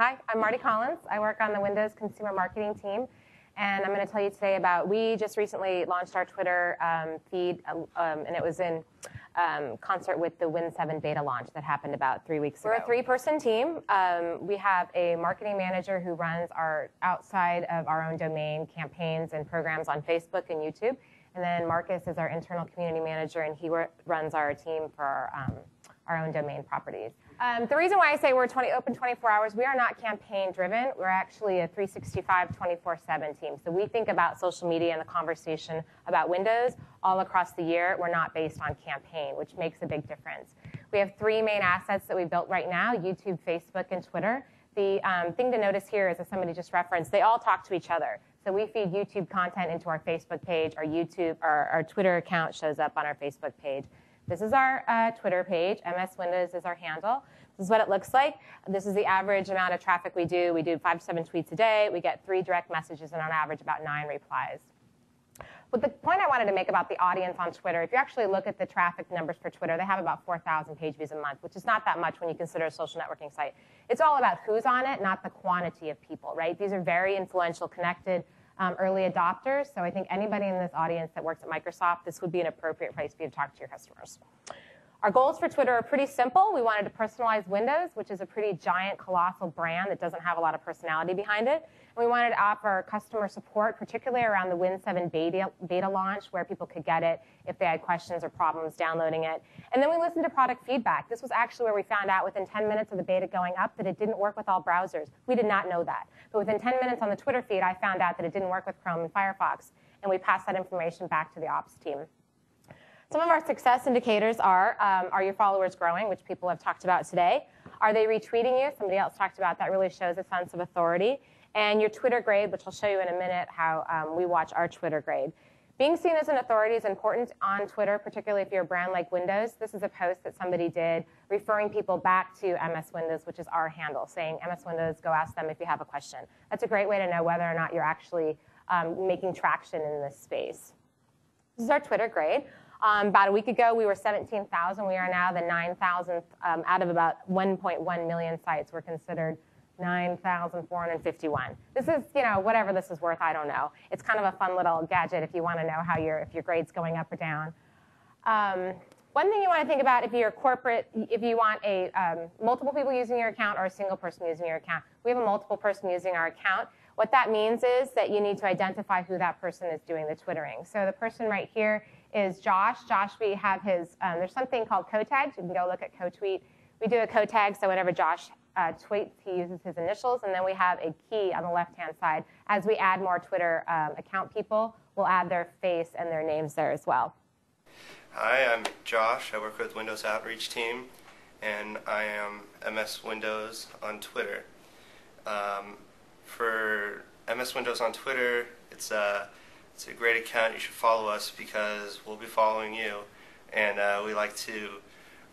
Hi, I'm Marty Collins. I work on the Windows consumer marketing team, and I'm going to tell you today about, we just recently launched our Twitter feed, and it was in concert with the Win 7 beta launch that happened about 3 weeks ago. We're a three-person team. We have a marketing manager who runs our outside of our own domain campaigns and programs on Facebook and YouTube. And then Marcus is our internal community manager, and he runs our team for our own domain properties. The reason why I say we're open 24 hours, we are not campaign-driven. We're actually a 365, 24/7 team. So we think about social media and the conversation about Windows all across the year. We're not based on campaign, which makes a big difference. We have 3 main assets that we built right now: YouTube, Facebook, and Twitter. The thing to notice here is, as somebody just referenced, they all talk to each other. So we feed YouTube content into our Facebook page. Our Twitter account shows up on our Facebook page. This is our Twitter page. MS Windows is our handle. This is what it looks like. This is the average amount of traffic we do. We do 5 to 7 tweets a day. We get 3 direct messages, and on average about 9 replies. But the point I wanted to make about the audience on Twitter, if you actually look at the traffic numbers for Twitter, they have about 4,000 page views a month, which is not that much when you consider a social networking site. It's all about who's on it, not the quantity of people, right? These are very influential, connected, early adopters. So I think anybody in this audience that works at Microsoft, this would be an appropriate place for you to talk to your customers. Our goals for Twitter are pretty simple. We wanted to personalize Windows, which is a pretty giant, colossal brand that doesn't have a lot of personality behind it. And we wanted to offer customer support, particularly around the Win 7 beta launch, where people could get it if they had questions or problems downloading it. And then we listened to product feedback. This was actually where we found out within 10 minutes of the beta going up that it didn't work with all browsers. We did not know that. But within 10 minutes on the Twitter feed, I found out that it didn't work with Chrome and Firefox. And we passed that information back to the ops team. Some of our success indicators are your followers growing, which people have talked about today? Are they retweeting you? Somebody else talked about that. Really shows a sense of authority. And your Twitter grade, which I'll show you in a minute how we watch our Twitter grade. Being seen as an authority is important on Twitter, particularly if you're a brand like Windows. This is a post that somebody did referring people back to MS Windows, which is our handle, saying, MS Windows, go ask them if you have a question. That's a great way to know whether or not you're actually making traction in this space. This is our Twitter grade. About a week ago, we were 17,000. We are now the 9,000th out of about 1.1 million sites. We're considered 9,451. This is, whatever this is worth, I don't know. It's kind of a fun little gadget if you want to know how if your grade's going up or down. One thing you want to think about if you're corporate, if you want multiple people using your account or a single person using your account. We have a multiple person using our account. What that means is that you need to identify who that person is doing the twittering. So the person right here is Josh. Josh, we have his, there's something called co-tags. You can go look at co-tweet. We do a co-tag, so whenever Josh tweets, he uses his initials. And then we have a key on the left-hand side. As we add more Twitter account people, we'll add their face and their names there as well. Hi, I'm Josh. I work with Windows Outreach Team, and I am MS Windows on Twitter. For MS Windows on Twitter, it's a great account. You should follow us because we'll be following you, and we like to,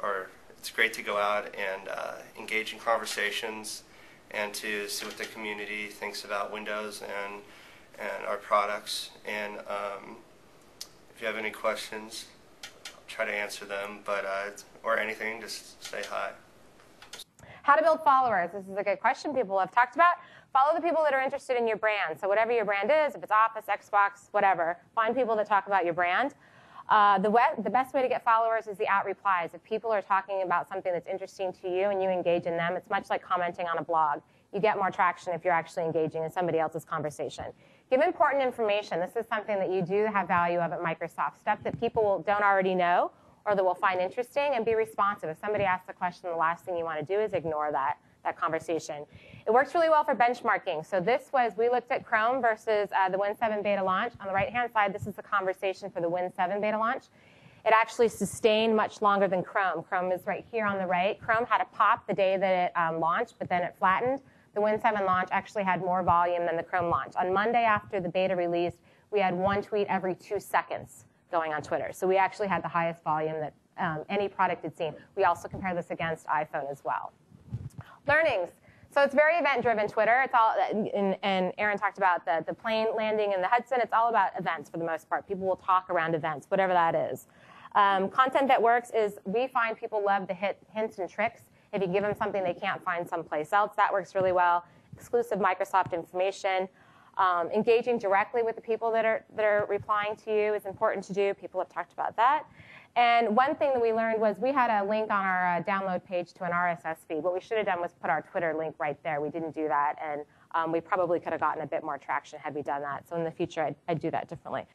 or it's great to go out and engage in conversations and to see what the community thinks about Windows and our products. And if you have any questions, I'll try to answer them, but or anything, just say hi. How to build followers. This is a good question people have talked about. Follow the people that are interested in your brand. So whatever your brand is, if it's Office, Xbox, whatever, find people that talk about your brand. The best way to get followers is the out replies. If people are talking about something that's interesting to you and you engage in them, it's much like commenting on a blog. You get more traction if you're actually engaging in somebody else's conversation. Give important information. This is something that you do have value of at Microsoft. Stuff that people don't already know or that will find interesting, and be responsive. If somebody asks a question, the last thing you want to do is ignore that conversation. It works really well for benchmarking. So this was, we looked at Chrome versus the Win 7 beta launch. On the right-hand side, this is the conversation for the Win 7 beta launch. It actually sustained much longer than Chrome. Chrome is right here on the right. Chrome had a pop the day that it launched, but then it flattened. The Win 7 launch actually had more volume than the Chrome launch. On Monday after the beta released, we had 1 tweet every 2 seconds going on Twitter. So we actually had the highest volume that any product had seen. We also compare this against iPhone as well. Learnings. So it's very event-driven Twitter. It's all, and Aaron talked about the plane landing in the Hudson. It's all about events for the most part. People will talk around events, whatever that is. Content that works is we find people love the hints and tricks. If you give them something they can't find someplace else, that works really well. Exclusive Microsoft information. Engaging directly with the people that are replying to you is important to do. People have talked about that. And one thing that we learned was we had a link on our download page to an RSS feed. What we should have done was put our Twitter link right there. We didn't do that, and we probably could have gotten a bit more traction had we done that. So in the future, I'd do that differently.